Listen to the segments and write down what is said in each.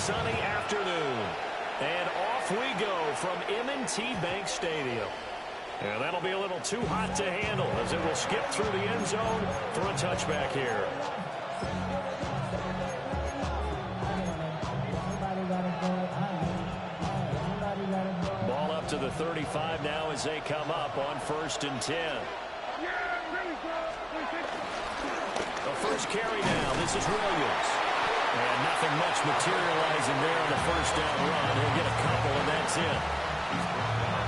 sunny afternoon. And off we go from M&T Bank Stadium. And that'll be a little too hot to handle as it will skip through the end zone for a touchback here. Ball up to the 35 now as they come up on 1st and 10. The first carry now. This is Williams. And nothing much materializing there on the first down run. He'll get a couple, and that's it.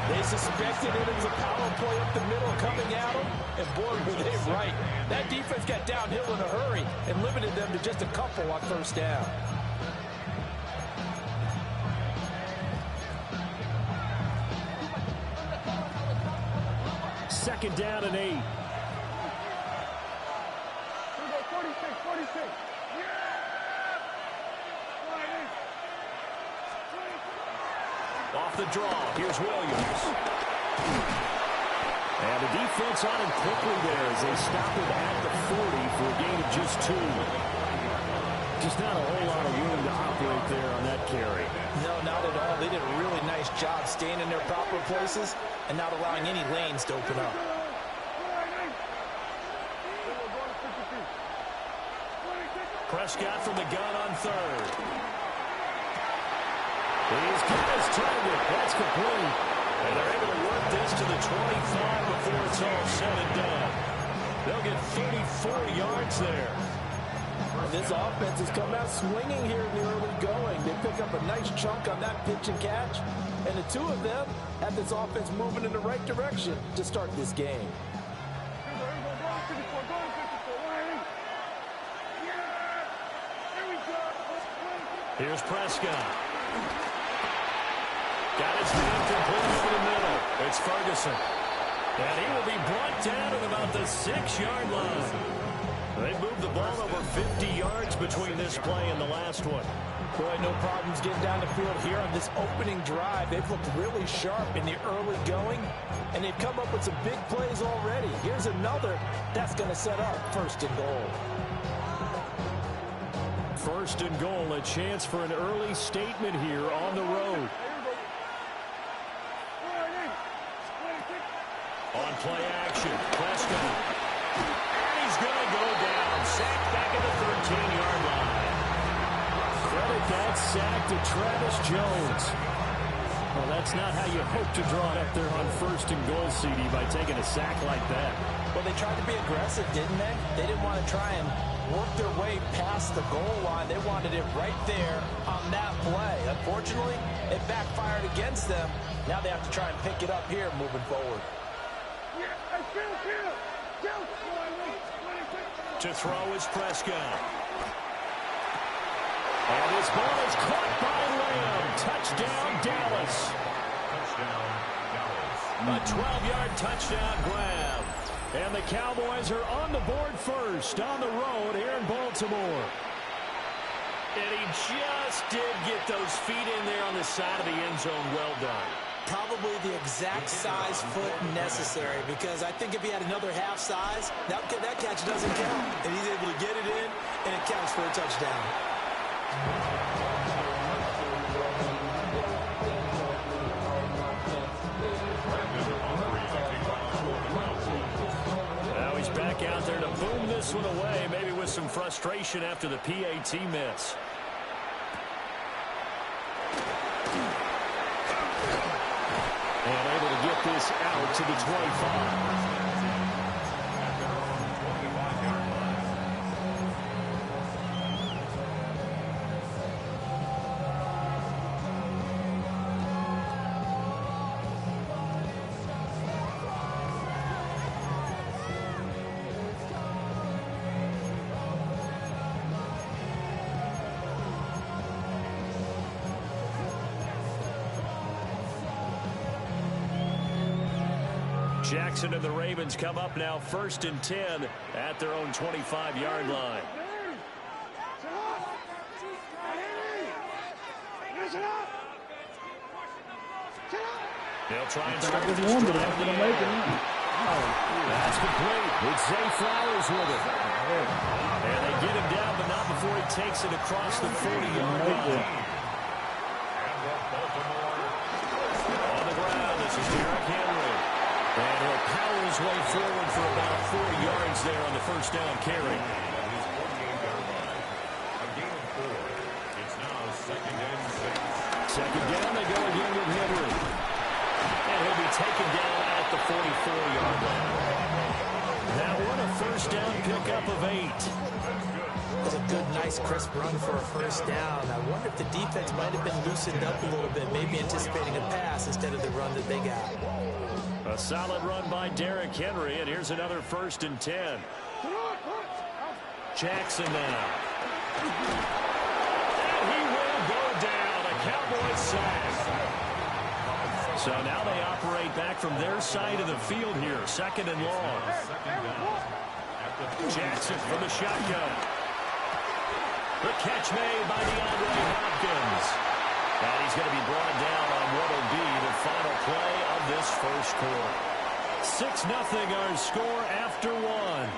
They suspected it was a power play up the middle coming at them, and boy, were they right. That defense got downhill in a hurry and limited them to just a couple on first down. Second down and 8. 46. Off the draw, here's Williams. And the defense on him quickly there as they stop him at the 40 for a gain of just 2. Just not a whole lot of room to operate there on that carry. No, not at all. They did a really nice job staying in their proper places and not allowing any lanes to open up. Prescott from the gun on 3rd. He's got his target. That's complete. And they're able to work this to the 25 before it's all said and done. They'll get 34 yards there. This offense has come out swinging here in the early going. They pick up a nice chunk on that pitch and catch. And the two of them have this offense moving in the right direction to start this game. Here's Prescott. Got his hand complete for the middle. It's Ferguson. And he will be brought down at about the 6-yard line. They moved the ball over 50 yards between this play and the last one. Boy, no problems getting down the field here on this opening drive. They've looked really sharp in the early going, and they've come up with some big plays already. Here's another that's going to set up 1st and goal. 1st and goal, a chance for an early statement here on the road. On play action, Prescott. And he's going to go down. Sacked back at the 13-yard line. Credit that sack to Travis Jones. Well, that's not how you hope to draw it up there on 1st and goal, CD, by taking a sack like that. Well, they tried to be aggressive, didn't they? They didn't want to try and work their way past the goal line. They wanted it right there on that play. Unfortunately, it backfired against them. Now they have to try and pick it up here moving forward. To throw is Prescott. And this ball is caught by Lamb. Touchdown, Dallas. A 12-yard touchdown grab. And the Cowboys are on the board first on the road here in Baltimore. And he just did get those feet in there on the side of the end zone. Well done. Probably the exact size foot necessary, because I think if he had another half size, that catch doesn't count. And he's able to get it in, and it counts for a touchdown. Now he's back out there to boom this one away, maybe with some frustration after the PAT miss. And able to get this out to the 25. Jackson and the Ravens come up now 1st and 10 at their own 25-yard line. They'll try and start this drive. That's complete. It's Zay Flowers with it. And they get him down, but not before he takes it across the 40-yard line. his way forward for about 4 yards there on the first down carry. Second down, they go again with Henry. And he'll be taken down at the 44-yard line. That one a first down pickup of 8. That's a good, nice, crisp run for a first down. I wonder if the defense might have been loosened up a little bit, maybe anticipating a pass instead of the run that they got. A solid run by Derrick Henry, and here's another 1st and 10. Jackson now. And he will go down. A Cowboy sack. So now they operate back from their side of the field here. 2nd and long. Jackson from the shotgun. The catch made by DeAndre Hopkins. And he's going to be brought down on what will be the final play of this first quarter. 6-0 our score after 1.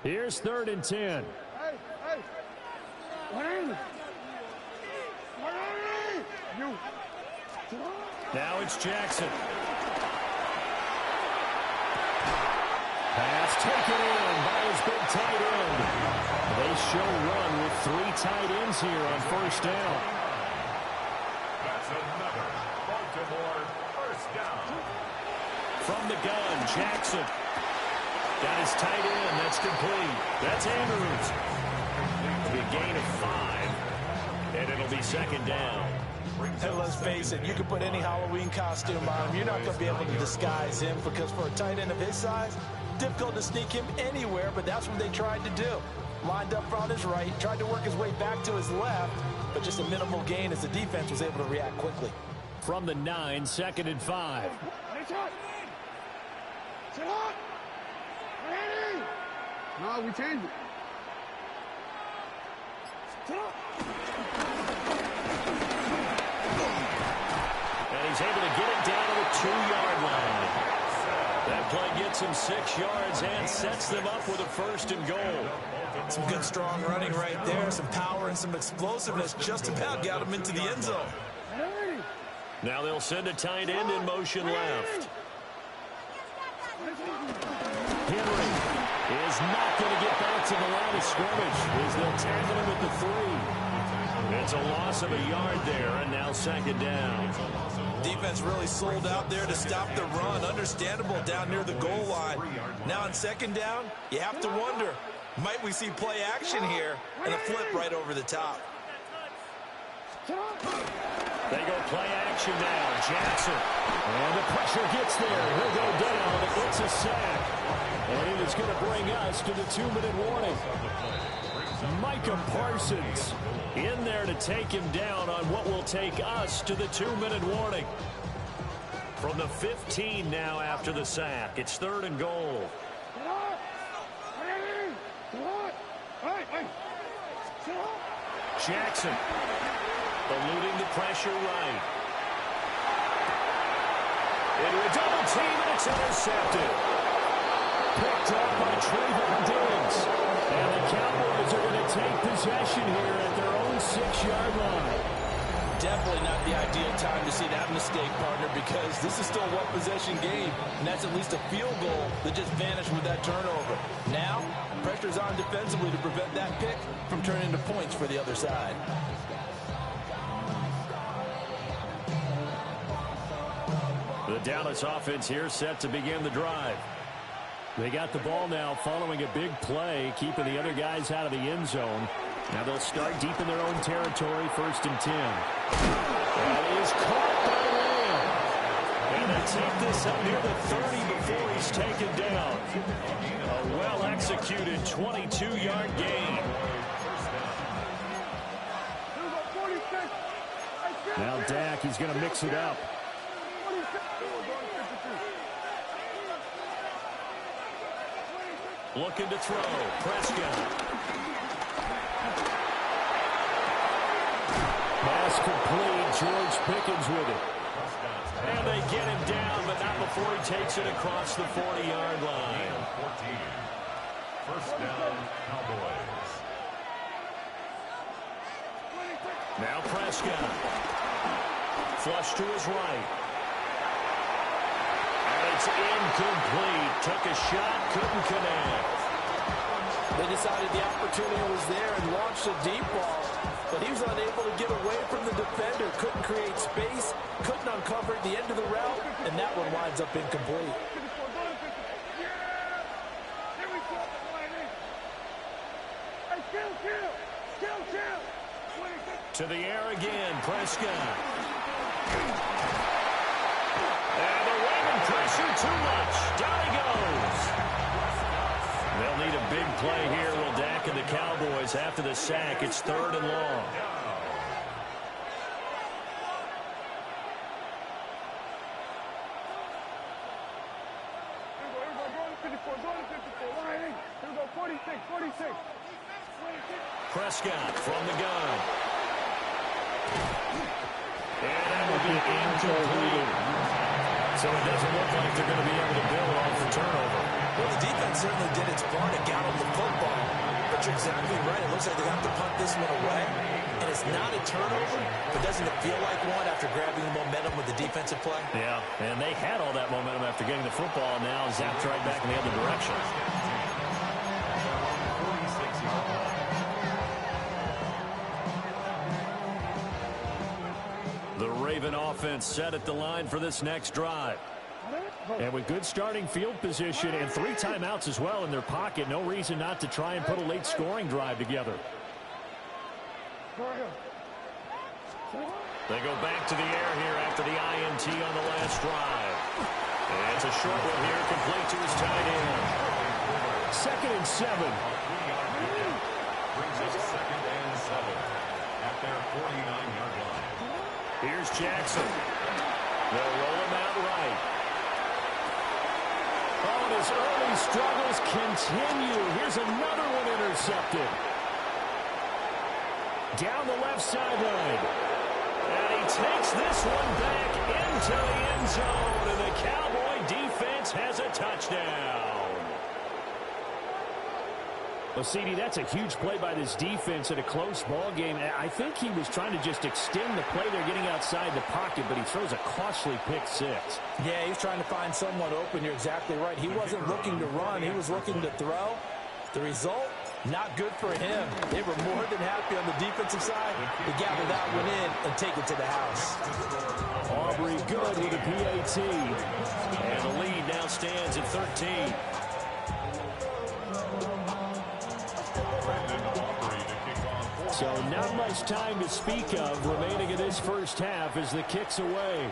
Here's 3rd and 10. Now it's Jackson. Pass taken in by his big tight end. They show run with 3 tight ends here on first down. That's another Baltimore first down. From the gun, Jackson. Got his tight end. That's complete. That's Andrews. It'll be a gain of 5. And it'll be 2nd down. And let's face it, you can put any Halloween costume on him. You're not going to be able to disguise him because for a tight end of his size, difficult to sneak him anywhere, but that's what they tried to do. Lined up on his right, tried to work his way back to his left, but just a minimal gain as the defense was able to react quickly. From the 9, 2nd and 5. No, we changed it. And he's able to get it down to the 2-yard line. That play gets him 6 yards and sets them up with a 1st and goal. Some good, strong running right there. Some power and some explosiveness just about got him into the end zone. Now they'll send a tight end in motion left. Henry is not going to get back to the line of scrimmage as they'll tackle him at the 3. It's a loss of a yard there, and now 2nd down. Defense really sold out there to stop the run. Understandable down near the goal line. Now on 2nd down, you have to wonder, might we see play action here and a flip right over the top? They go play action now. Jackson. And the pressure gets there. He'll go down. It's a sack. And it is going to bring us to the 2-minute warning. Micah Parsons in there to take him down on what will take us to the 2-minute warning. From the 15 now after the sack. It's 3rd and goal. Jackson eluding the pressure right. Into a double team, and it's intercepted. Picked up by Trayvon Diggs. And the Cowboys are going to take possession here at their own 6-yard line. Definitely not the ideal time to see that mistake, partner, because this is still a one-possession game, and that's at least a field goal that just vanished with that turnover. Now, pressure's on defensively to prevent that pick from turning into points for the other side. The Dallas offense here set to begin the drive. They got the ball now following a big play, keeping the other guys out of the end zone. Now they'll start deep in their own territory, 1st and 10. And he is caught by Lamb. And they take this up near the 30 before he's taken down. A well-executed 22-yard gain. Now Dak, he's going to mix it up. Looking to throw. Prescott. Pass complete. George Pickens with it. And they get him down, but not before he takes it across the 40-yard line. 14. First down, Cowboys. Now Prescott. Flush to his right. And it's incomplete. Took a shot, couldn't connect. They decided the opportunity was there and launched a deep ball, but he was unable to get away from the defender. Couldn't create space, couldn't uncover the end of the route, and that one winds up incomplete. To the air again, Prescott. And the Raven pressure too much. Down he goes. They'll need a big play here. Will Dak and the Cowboys after the sack. It's 3rd and long. Prescott from the gun. And that will be incomplete. So it doesn't look like they're going to be able to build off the turnover. Well, the defense certainly did its part to gather the football. But you're exactly right. It looks like they have to punt this one away. And it's not a turnover, but doesn't it feel like one after grabbing the momentum with the defensive play? Yeah, and they had all that momentum after getting the football, and now zapped right back in the other direction. The Raven offense set at the line for this next drive. And with good starting field position and 3 timeouts as well in their pocket, no reason not to try and put a late scoring drive together. They go back to the air here after the INT on the last drive. And it's a short one here, complete to his tight end. 2nd and 7. Brings us 2nd and 7 at their 49-yard line. Here's Jackson. They'll roll him out right. Oh, and his early struggles continue. Here's another one intercepted. Down the left sideline. And he takes this one back into the end zone. And the Cowboy defense has a touchdown. Well, CD, that's a huge play by this defense in a close ball game. I think he was trying to just extend the play. They're getting outside the pocket, but he throws a costly pick 6. Yeah, he's trying to find someone open. You're exactly right. He wasn't looking to run. He was looking to throw. The result, not good for him. They were more than happy on the defensive side to gather that one in and take it to the house. Aubrey good with a PAT. And the lead now stands at 13. So not much time to speak of remaining in this first half as the kick's away.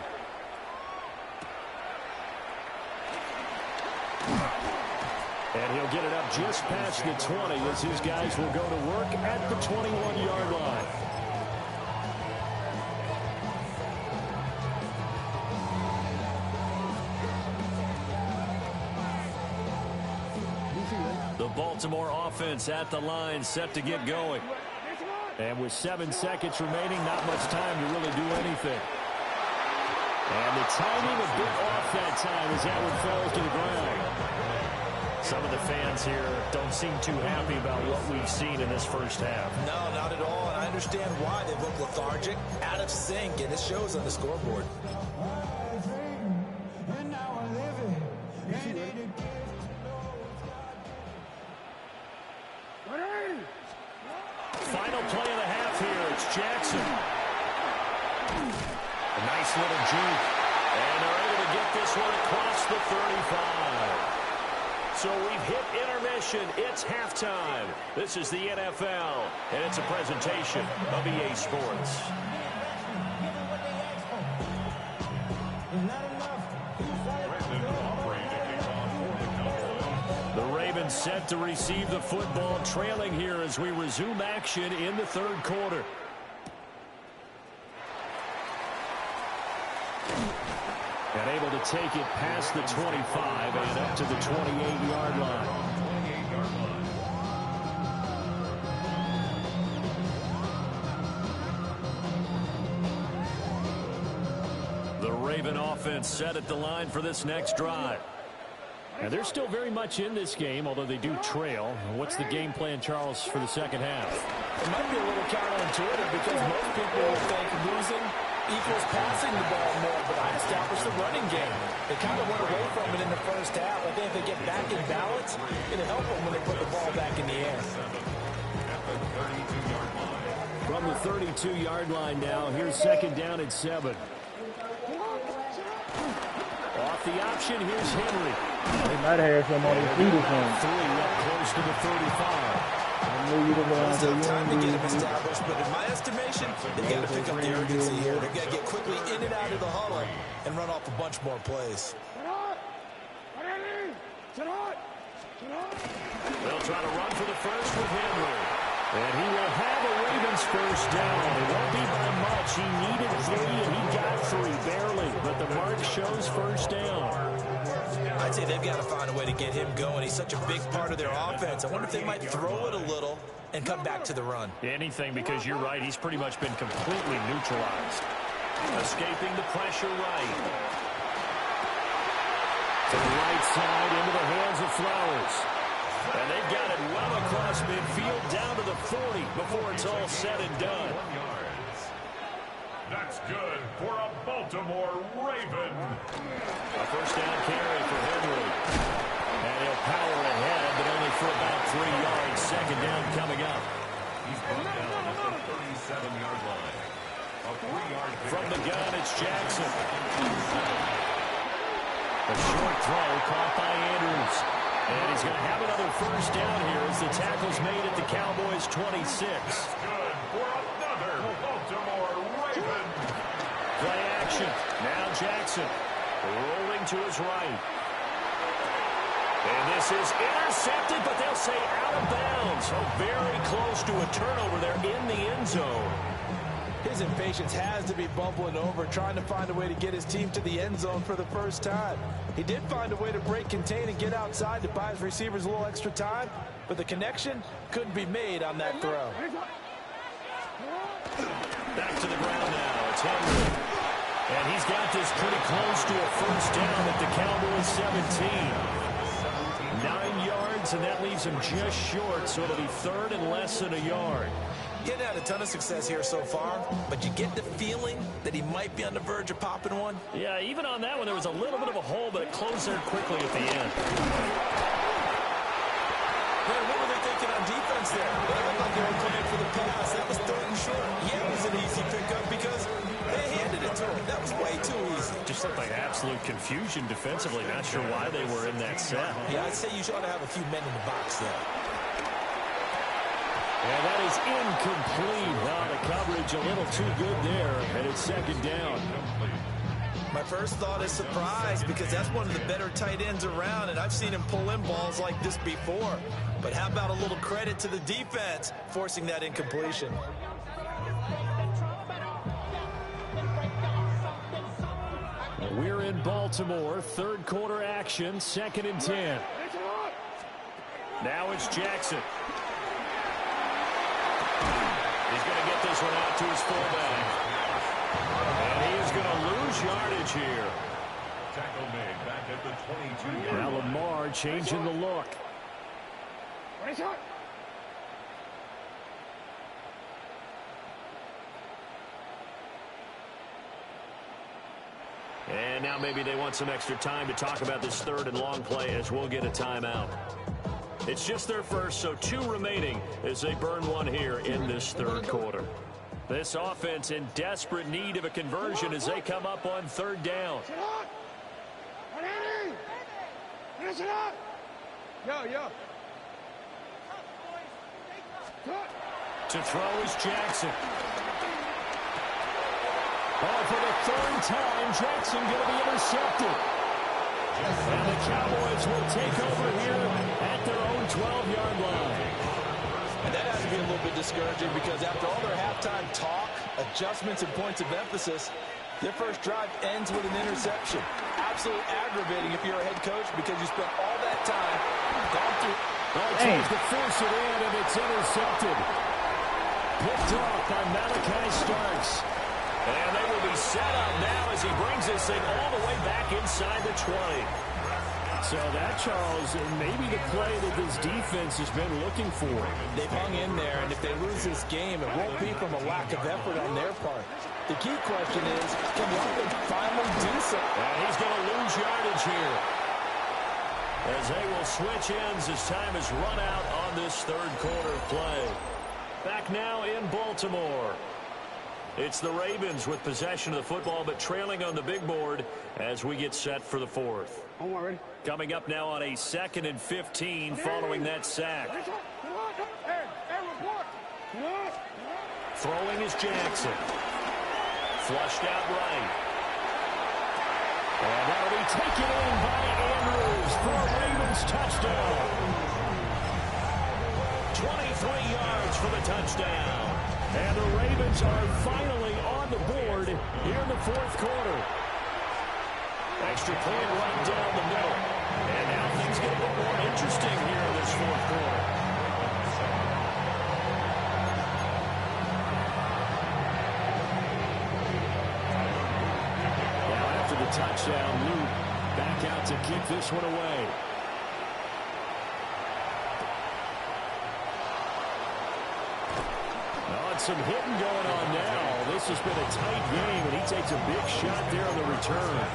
And he'll get it up just past the 20 as his guys will go to work at the 21-yard line. The Baltimore offense at the line set to get going. And with 7 seconds remaining, not much time to really do anything. And the timing a bit off that time as that one falls to the ground. Some of the fans here don't seem too happy about what we've seen in this first half. No, not at all, and I understand why. They look lethargic, out of sync, and it shows on the scoreboard. Final play of the half here. It's Jackson. A nice little juke. And they're able to get this one across the 35. So we've hit intermission. It's halftime. This is the NFL, and it's a presentation of EA Sports. The Ravens set to receive the football, trailing here as we resume action in the 3rd quarter. And able to take it past the 25 and up to the 28-yard line. Raven offense set at the line for this next drive. And they're still very much in this game, although they do trail. What's the game plan, Charles, for the second half? It might be a little counterintuitive because most people will think losing equals passing the ball more, but I established the running game. They kind of went away from it in the first half. I think if they get back in balance, it'll help them when they put the ball back in the air. From the 32-yard line now, here's second down at 7. Off the option, here's Henry. They might have some on his feet or something. 3 up close to the 35. It's not time to get him established, but in my estimation, they've got to pick up the urgency here. They've got to get quickly in and out of the huddle and run off a bunch more plays. They'll try to run for the first with Henry. And he will have a Ravens first down. It won't be by much. He needed 3, and he got 3, barely. But the mark shows first down. I'd say they've got to find a way to get him going. He's such a big part of their offense. I wonder if they might throw it a little and come back to the run. Anything, because you're right. He's pretty much been completely neutralized. Escaping the pressure right. To the right side, into the hands of Flowers. And they've got it well across midfield, down to the 40 before it's all said and done. 1 yard. That's good for a Baltimore Raven. A first down carry for Henry. And he'll power ahead, but only for about 3 yards. Second down coming up. He's brought down at the 37-yard line. A 3-yard From the gun, it's Jackson. A short throw caught by Andrews. And he's going to have another first down here as the tackle's made at the Cowboys' 26. That's good for another Baltimore Raven. Play action. Now Jackson rolling to his right. And this is intercepted, but they'll say out of bounds. So very close to a turnover there in the end zone. His impatience has to be bubbling over, trying to find a way to get his team to the end zone for the first time. He did find a way to break contain and get outside to buy his receivers a little extra time, but the connection couldn't be made on that throw. Back to the ground now. It's Henry. And he's got this pretty close to a first down at the Cowboys' 17. 9 yards, and that leaves him just short, so it'll be third and less than a yard. He hadn't had a ton of success here so far, but you get the feeling that he might be on the verge of popping one. Yeah, even on that one, there was a little bit of a hole, but it closed there quickly at the end. Man, what were they thinking on defense there? They looked like they were playing for the pass. That was third and short. Yeah, it was an easy pickup because they handed it to him. That was way too easy. Just looked like absolute confusion defensively. Not sure why they were in that set. Yeah, I'd say you ought to have a few men in the box there. And that is incomplete. Wow, the coverage a little too good there, and it's second down. My first thought is surprise because that's one of the better tight ends around, and I've seen him pull in balls like this before. But how about a little credit to the defense forcing that incompletion? We're in Baltimore, third quarter action, 2nd and 10. Now it's Jackson. He's going to get this one out to his fullback. And he is going to lose yardage here. Tackle made back at the 22-yard line. Now Lamar changing the look. And now maybe they want some extra time to talk about this third and long play as we'll get a timeout. It's just their first, so 2 remaining as they burn one here in this third quarter. This offense in desperate need of a conversion as they come up on third down. To throw is Jackson. Oh, for the third time, Jackson going to be intercepted. And the Cowboys will take over here at their own 12-yard line. And that has to be a little bit discouraging because after all their halftime talk, adjustments, and points of emphasis, their first drive ends with an interception. Absolutely aggravating if you're a head coach because you spent all that time gone through. Tries to force it in, and it's intercepted. Picked off by Malachi Starks. And they will be set up now as he he brings this thing all the way back inside the 20. So that, Charles, may be the play that this defense has been looking for. They've hung in there, and if they lose this game, it won't be from a lack of effort on their part. The key question is, can London finally do something? And he's going to lose yardage here, as they will switch ends as time has run out on this third quarter of play. Back now in Baltimore. It's the Ravens with possession of the football, but trailing on the big board as we get set for the fourth. Ready? Coming up now on a 2nd and 15 following that sack. Throwing is Jackson. Flushed out right. And that'll be taken in by Andrews for a Ravens touchdown. 23 yards for the touchdown. And the Ravens are finally on the board here in the fourth quarter. Extra point right down the middle. And now things get a bit more interesting here in this fourth quarter. Now after the touchdown, Luke back out to kick this one away. Some hitting going on now. This has been a tight game, and he takes a big shot there on the return.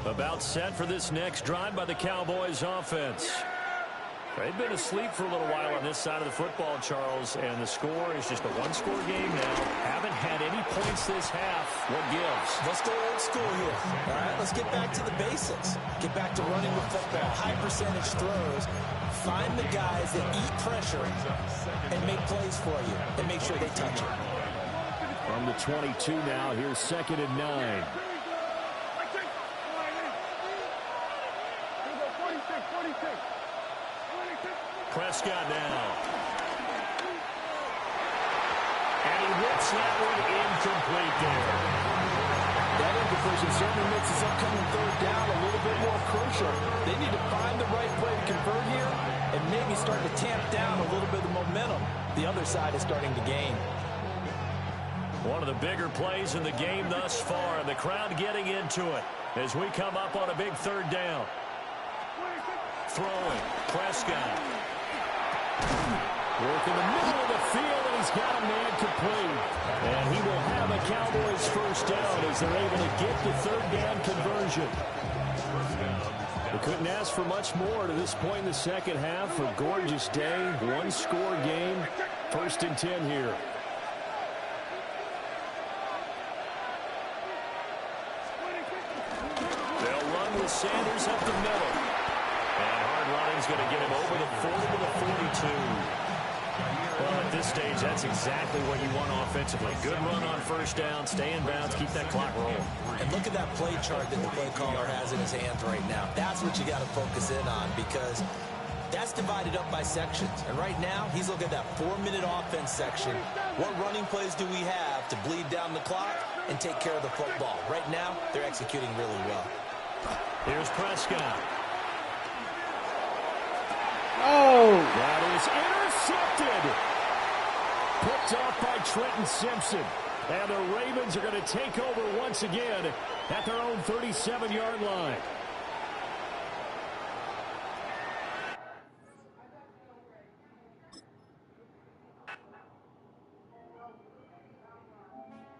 About set for this next drive by the Cowboys offense. They've been asleep for a little while on this side of the football, Charles, and the score is just a one-score game now. Haven't had any points this half. What gives? Let's go old school here. All right, let's get back to the basics. Get back to running the football, high percentage throws. Find the guys that eat pressure and make plays for you and make sure they touch it. From the 22 now, here's 2nd and 9. Prescott now. And he whips that one incomplete there. That incompletion certainly makes this upcoming third down a little bit more crucial. They need to find the right play to convert here and maybe start to tamp down a little bit of momentum. The other side is starting to gain. One of the bigger plays in the game thus far, and the crowd getting into it as we come up on a big third down. Throwing, Prescott. Work in the middle of the field, and he's got a man complete. And he will have a Cowboys first down as they're able to get the third down conversion. We couldn't ask for much more to this point in the second half. A gorgeous day, one-score game, 1st and 10 here. They'll run with Sanders up the middle. And hard running's going to get him over the 40 to the 42. Well, at this stage, that's exactly what you want offensively. Good run on first down, stay in bounds, keep that clock rolling. And look at that play chart that the play caller has in his hands right now. That's what you got to focus in on, because that's divided up by sections. And right now, he's looking at that 4-minute offense section. What running plays do we have to bleed down the clock and take care of the football? Right now, they're executing really well. Here's Prescott. Oh! That is intercepted. Picked off by Trenton Simpson. And the Ravens are going to take over once again at their own 37-yard line.